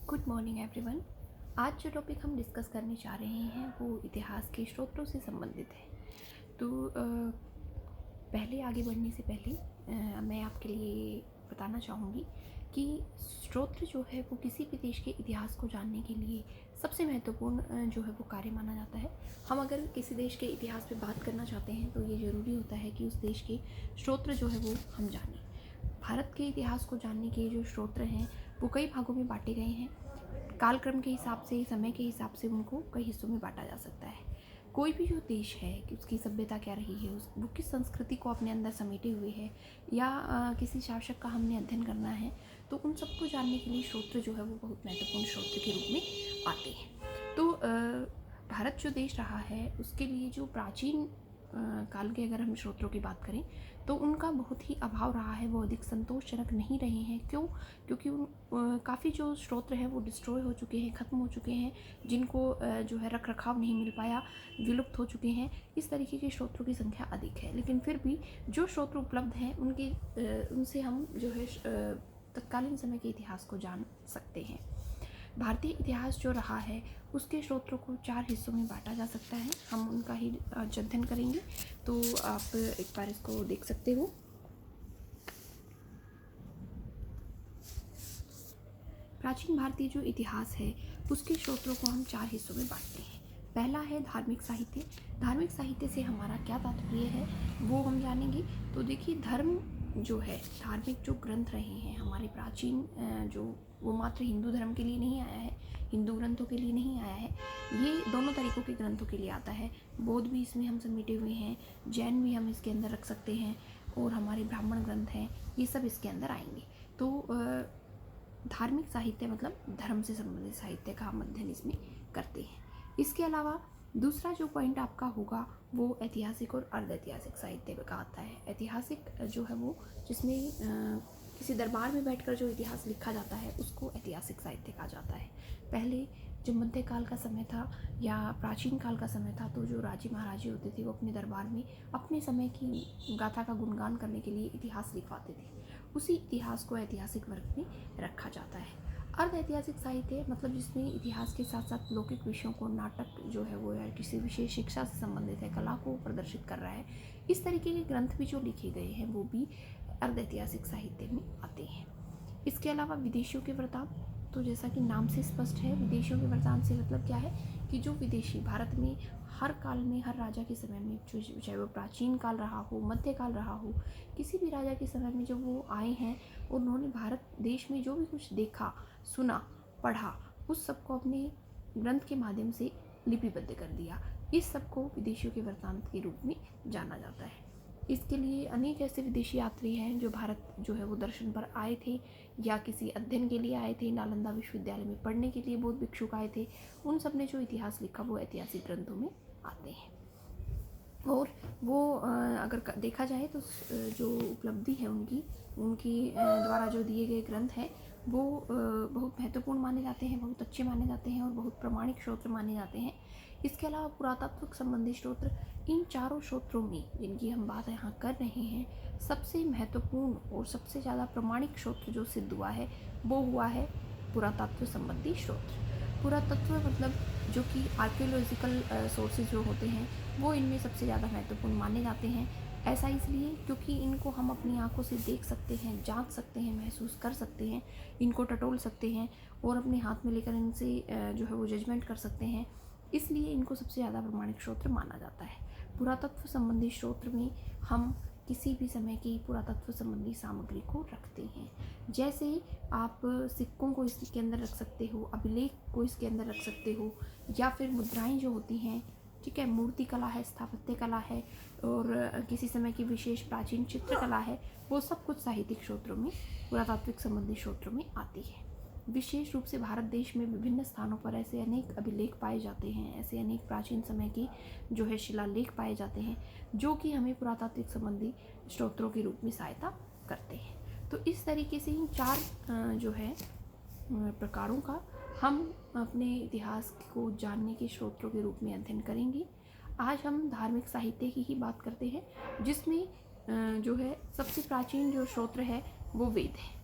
Good morning everyone. आज जो topic हम डिस्कस करने जा रहे हैं वो इतिहास के स्रोतों से संबंधित है। तो पहले आगे बढ़ने से पहले मैं आपके लिए बताना चाहूँगी कि स्रोत जो है वो किसी भी देश के इतिहास को जानने के लिए सबसे महत्वपूर्ण जो है वो कार्य माना जाता है। हम अगर किसी देश के इतिहास पे बात करना चाहते हैं तो ये ज़रूरी होता है कि उस देश के स्रोत जो है वो हम जानें। भारत के इतिहास को जानने के जो स्रोत हैं वो कई भागों में बांटे गए हैं। कालक्रम के हिसाब से, समय के हिसाब से उनको कई हिस्सों में बांटा जा सकता है। कोई भी जो देश है कि उसकी सभ्यता क्या रही है, वो किस संस्कृति को अपने अंदर समेटे हुए है, या किसी शासक का हमने अध्ययन करना है, तो उन सबको जानने के लिए स्रोत जो है वो बहुत महत्वपूर्ण स्रोत के रूप में आते हैं। तो भारत जो देश रहा है उसके लिए जो प्राचीन काल के अगर हम स्रोतों की बात करें तो उनका बहुत ही अभाव रहा है, वो अधिक संतोषजनक नहीं रहे हैं। क्यों? क्योंकि काफ़ी जो स्रोत हैं वो डिस्ट्रॉय हो चुके हैं, ख़त्म हो चुके हैं, जिनको जो है रख रखाव नहीं मिल पाया, विलुप्त हो चुके हैं। इस तरीके के स्रोतों की संख्या अधिक है, लेकिन फिर भी जो स्रोत उपलब्ध हैं उनसे हम जो है तत्कालीन समय के इतिहास को जान सकते हैं। भारतीय इतिहास जो रहा है उसके स्रोतों को 4 हिस्सों में बांटा जा सकता है। हम उनका ही अध्ययन करेंगे, तो आप एक बार इसको देख सकते हो। प्राचीन भारतीय जो इतिहास है उसके स्रोतों को हम 4 हिस्सों में बांटते हैं। पहला है धार्मिक साहित्य। धार्मिक साहित्य से हमारा क्या तात्पर्य है वो हम जानेंगे। तो देखिए, धर्म जो है, धार्मिक जो ग्रंथ रहे हैं हमारे प्राचीन, जो वो मात्र हिंदू धर्म के लिए नहीं आया है, हिंदू ग्रंथों के लिए नहीं आया है, ये दोनों तरीक़ों के ग्रंथों के लिए आता है। बौद्ध भी इसमें हम समेटे हुए हैं, जैन भी हम इसके अंदर रख सकते हैं, और हमारे ब्राह्मण ग्रंथ हैं, ये सब इसके अंदर आएंगे। तो धार्मिक साहित्य मतलब धर्म से संबंधित साहित्य का हम अध्ययन इसमें करते हैं। इसके अलावा दूसरा जो पॉइंट आपका होगा वो ऐतिहासिक और अर्ध ऐतिहासिक साहित्य का आता है। ऐतिहासिक जो है वो जिसमें किसी दरबार में बैठकर जो इतिहास लिखा जाता है उसको ऐतिहासिक साहित्य कहा जाता है। पहले जो मध्यकाल का समय था या प्राचीन काल का समय था, तो जो राजे महाराजे होते थे वो अपने दरबार में अपने समय की गाथा का गुणगान करने के लिए इतिहास लिखवाते थे। उसी इतिहास को ऐतिहासिक वर्ग में रखा जाता है। अर्ध ऐतिहासिक साहित्य मतलब जिसमें इतिहास के साथ साथ लौकिक विषयों को, नाटक जो है वो या किसी विशेष शिक्षा से संबंधित है, कला को प्रदर्शित कर रहा है, इस तरीके के ग्रंथ भी जो लिखे गए हैं वो भी अर्ध ऐतिहासिक साहित्य में आते हैं। इसके अलावा विदेशियों के वृत्तांत, तो जैसा कि नाम से स्पष्ट है, विदेशियों के वृत्तांत से मतलब क्या है कि जो विदेशी भारत में हर काल में, हर राजा के समय में, चाहे वो प्राचीन काल रहा हो, मध्यकाल रहा हो, किसी भी राजा के समय में जब वो आए हैं, उन्होंने भारत देश में जो भी कुछ देखा, सुना, पढ़ा, उस सब को अपने ग्रंथ के माध्यम से लिपिबद्ध कर दिया। इस सब को विदेशियों के वृत्तांत के रूप में जाना जाता है। इसके लिए अनेक ऐसे विदेशी यात्री हैं जो भारत जो है वो दर्शन पर आए थे या किसी अध्ययन के लिए आए थे, नालंदा विश्वविद्यालय में पढ़ने के लिए बौद्ध भिक्षुक आए थे। उन सब ने जो इतिहास लिखा वो ऐतिहासिक ग्रंथों में आते हैं। और वो अगर देखा जाए तो जो उपलब्धि है उनकी द्वारा जो दिए गए ग्रंथ हैं वो बहुत महत्वपूर्ण माने जाते हैं, बहुत अच्छे माने जाते हैं और बहुत प्रमाणिक स्रोत माने जाते हैं। इसके अलावा पुरातत्व संबंधी स्रोत, इन चारों स्रोतों में जिनकी हम बात यहाँ कर रहे हैं, सबसे महत्वपूर्ण और सबसे ज़्यादा प्रमाणिक स्रोत जो सिद्ध हुआ है वो हुआ है पुरातत्व संबंधी स्रोत। पुरातत्व मतलब जो कि आर्कियोलॉजिकल सोर्सेज जो होते हैं वो इनमें सबसे ज़्यादा महत्वपूर्ण माने जाते हैं। ऐसा इसलिए क्योंकि इनको हम अपनी आंखों से देख सकते हैं, जांच सकते हैं, महसूस कर सकते हैं, इनको टटोल सकते हैं और अपने हाथ में लेकर इनसे जो है वो जजमेंट कर सकते हैं। इसलिए इनको सबसे ज़्यादा प्रमाणिक स्रोत माना जाता है। पुरातत्व संबंधी स्रोत में हम किसी भी समय की पुरातत्व संबंधी सामग्री को रखते हैं। जैसे आप सिक्कों को इसके अंदर रख सकते हो, अभिलेख को इसके अंदर रख सकते हो, या फिर मुद्राएं जो होती हैं, ठीक है, मूर्ति कला है, स्थापत्य कला है और किसी समय की विशेष प्राचीन चित्रकला है, वो सब कुछ साहित्यिक स्रोतों में, पुरातात्विक संबंधी स्रोतों में आती है। विशेष रूप से भारत देश में विभिन्न स्थानों पर ऐसे अनेक अभिलेख पाए जाते हैं, ऐसे अनेक प्राचीन समय के जो है शिलालेख पाए जाते हैं जो कि हमें पुरातात्विक संबंधी स्रोतों के रूप में सहायता करते हैं। तो इस तरीके से इन 4 जो है प्रकारों का हम अपने इतिहास को जानने के स्रोतों के रूप में अध्ययन करेंगे। आज हम धार्मिक साहित्य की ही बात करते हैं, जिसमें जो है सबसे प्राचीन जो स्रोत है वो वेद है।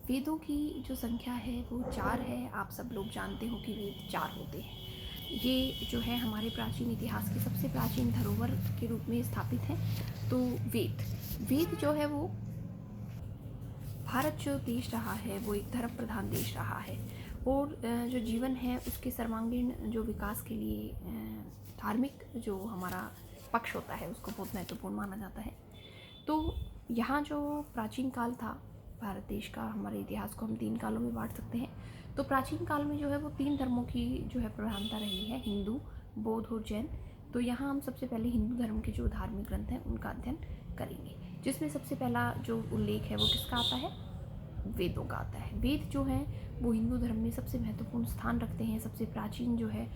वेदों की जो संख्या है वो 4 है। आप सब लोग जानते हो कि वेद 4 होते हैं। ये जो है हमारे प्राचीन इतिहास की सबसे प्राचीन धरोहर के रूप में स्थापित है। तो वेद जो है वो भारत जो देश रहा है वो एक धर्म प्रधान देश रहा है, और जो जीवन है उसके सर्वांगीण जो विकास के लिए धार्मिक जो हमारा पक्ष होता है उसको बहुत महत्वपूर्ण माना जाता है। तो यहाँ जो प्राचीन काल था भारत देश का, हमारे इतिहास को हम 3 कालों में बांट सकते हैं। तो प्राचीन काल में जो है वो 3 धर्मों की जो है प्रधानता रही है, हिंदू, बौद्ध और जैन। तो यहाँ हम सबसे पहले हिंदू धर्म के जो धार्मिक ग्रंथ हैं उनका अध्ययन करेंगे, जिसमें सबसे पहला जो उल्लेख है वो किसका आता है? वेदों का आता है। वेद जो हैं वो हिंदू धर्म में सबसे महत्वपूर्ण स्थान रखते हैं। सबसे प्राचीन जो है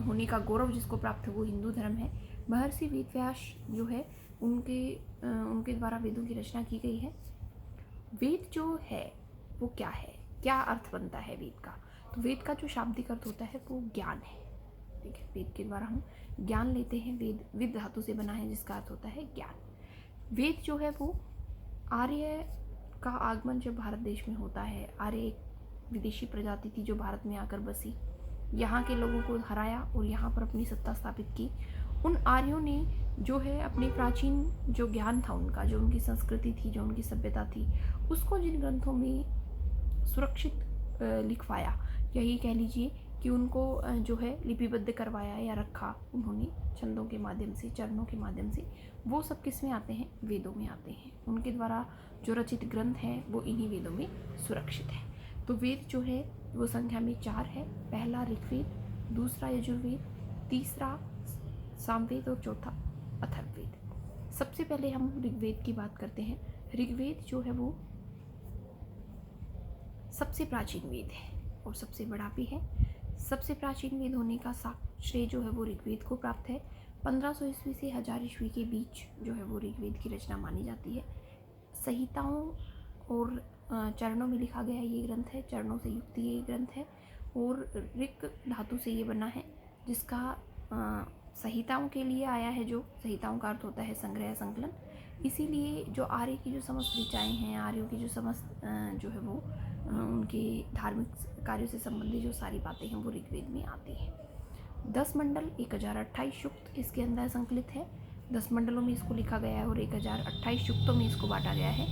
होने का गौरव जिसको प्राप्त है वो हिंदू धर्म है। महर्षि वेदव्यास जो है उनके द्वारा वेदों की रचना की गई है। वेद जो है वो क्या है, क्या अर्थ बनता है वेद का? तो वेद का जो शाब्दिक अर्थ होता है वो ज्ञान है। ठीक है, वेद के द्वारा हम ज्ञान लेते हैं। विद धातु से बना है जिसका अर्थ होता है ज्ञान। वेद जो है वो आर्य का आगमन जब भारत देश में होता है, आर्य एक विदेशी प्रजाति थी जो भारत में आकर बसी, यहाँ के लोगों को हराया और यहाँ पर अपनी सत्ता स्थापित की। उन आर्यों ने जो है अपने प्राचीन जो ज्ञान था उनका, जो उनकी संस्कृति थी, जो उनकी सभ्यता थी, उसको जिन ग्रंथों में सुरक्षित लिखवाया, यही कह लीजिए कि उनको जो है लिपिबद्ध करवाया या रखा उन्होंने छंदों के माध्यम से, चरणों के माध्यम से, वो सब किस में आते हैं? वेदों में आते हैं। उनके द्वारा जो रचित ग्रंथ हैं वो इन्हीं वेदों में सुरक्षित है। तो वेद जो है वो संख्या में 4 है। पहला ऋग्वेद, दूसरा यजुर्वेद, तीसरा सामवेद और चौथा अथर्ववेद। सबसे पहले हम ऋग्वेद की बात करते हैं। ऋग्वेद जो है वो सबसे प्राचीन वेद है और सबसे बड़ा भी है। सबसे प्राचीन वेद होने का श्रेय जो है वो ऋग्वेद को प्राप्त है। 1500 ईस्वी से 1000 ईस्वी के बीच जो है वो ऋग्वेद की रचना मानी जाती है। संहिताओं और चरणों में लिखा गया ये ग्रंथ है। चरणों से युक्त ये ग्रंथ है और ऋक धातु से ये बना है, जिसका संहिताओं के लिए आया है। जो संहिताओं का अर्थ होता है संग्रह, संकलन। इसीलिए जो आर्य की जो समस्त ऋचाएँ हैं, आर्यों की जो समस्त जो है वो उनके धार्मिक कार्यों से संबंधित जो सारी बातें हैं वो ऋग्वेद में आती हैं। 10 मंडल, 1028 सूक्त इसके अंदर संकलित है। 10 मंडलों में इसको लिखा गया है और 1028 सूक्तों में इसको बांटा गया है।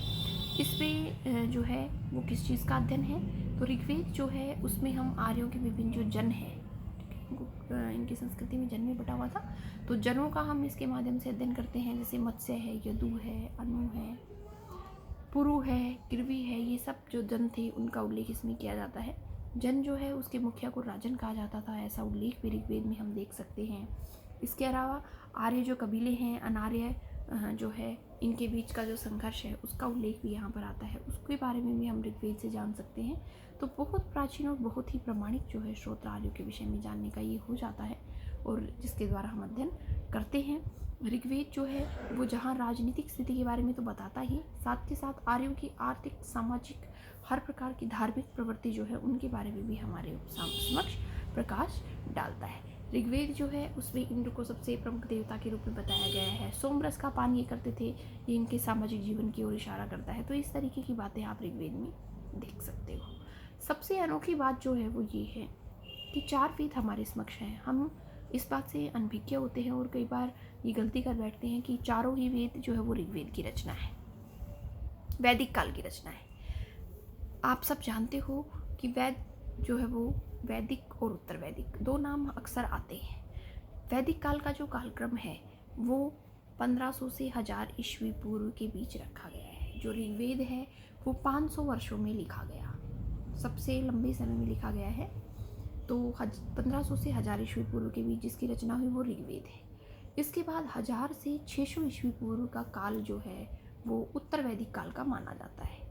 इसमें जो है वो किस चीज़ का अध्ययन है? तो ऋग्वेद जो है उसमें हम आर्यों के विभिन्न जो जन हैं, इनकी संस्कृति में जन में बटा हुआ था, तो जनों का हम इसके माध्यम से अध्ययन करते हैं। जैसे मत्स्य है, यदु है, अनु है, पुरु है, किरवी है, ये सब जो जन थे उनका उल्लेख इसमें किया जाता है। जन जो है उसके मुखिया को राजन कहा जाता था, ऐसा उल्लेख भी ऋग्वेद में हम देख सकते हैं। इसके अलावा आर्य जो कबीले हैं, अनार्य जो है, इनके बीच का जो संघर्ष है उसका उल्लेख भी यहाँ पर आता है। उसके बारे में भी हम ऋग्वेद से जान सकते हैं। तो बहुत प्राचीन और बहुत ही प्रमाणिक जो है स्रोत आर्यों के विषय में जानने का ये हो जाता है, और जिसके द्वारा हम अध्ययन करते हैं। ऋग्वेद जो है वो जहाँ राजनीतिक स्थिति के बारे में तो बताता ही, साथ के साथ आर्यों की आर्थिक, सामाजिक, हर प्रकार की धार्मिक प्रवृत्ति जो है उनके बारे में भी हमारे समक्ष प्रकाश डालता है। ऋग्वेद जो है उसमें इंद्र को सबसे प्रमुख देवता के रूप में बताया गया है। सोमरस का पान ये करते थे, ये इनके सामाजिक जीवन की ओर इशारा करता है। तो इस तरीके की बातें आप ऋग्वेद में देख सकते हो। सबसे अनोखी बात जो है वो ये है कि 4 वेद हमारे समक्ष हैं। हम इस बात से अनभिज्ञ होते हैं और कई बार ये गलती कर बैठते हैं कि चारों ही वेद जो है वो ऋग्वेद की रचना है, वैदिक काल की रचना है। आप सब जानते हो कि वेद जो है वो वैदिक और उत्तर वैदिक 2 नाम अक्सर आते हैं। वैदिक काल का जो कालक्रम है वो 1500 से 1000 ईस्वी पूर्व के बीच रखा गया है। जो ऋग्वेद है वो 500 वर्षों में लिखा गया, सबसे लंबे समय में लिखा गया है। तो 1500 से 1000 ईस्वी पूर्व के बीच जिसकी रचना हुई वो ऋग्वेद है। इसके बाद 1000 से 600 ईस्वी पूर्व का काल जो है वो उत्तर वैदिक काल का माना जाता है।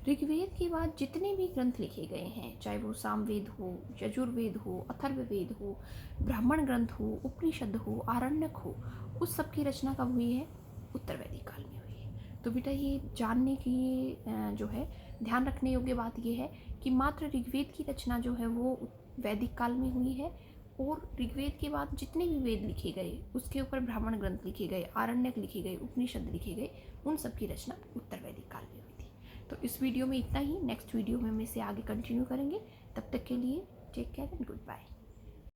ऋग्वेद के बाद जितने भी ग्रंथ लिखे गए हैं, चाहे वो सामवेद हो, यजुर्वेद हो, अथर्ववेद हो, ब्राह्मण ग्रंथ हो, उपनिषद हो, आरण्यक हो, उस सब की रचना कब हुई है? उत्तर वैदिक काल में हुई है। तो बेटा ये जानने की जो है ध्यान रखने योग्य बात ये है कि मात्र ऋग्वेद की रचना जो है वो वैदिक काल में हुई है, और ऋग्वेद के बाद जितने भी वेद लिखे गए उसके ऊपर ब्राह्मण ग्रंथ लिखे गए, आरण्यक लिखे गए, उपनिषद लिखे गए, उन सब की रचना उत्तर वैदिक काल में हुई थी। तो इस वीडियो में इतना ही, नेक्स्ट वीडियो में हम इसे आगे कंटिन्यू करेंगे। तब तक के लिए take care and good bye.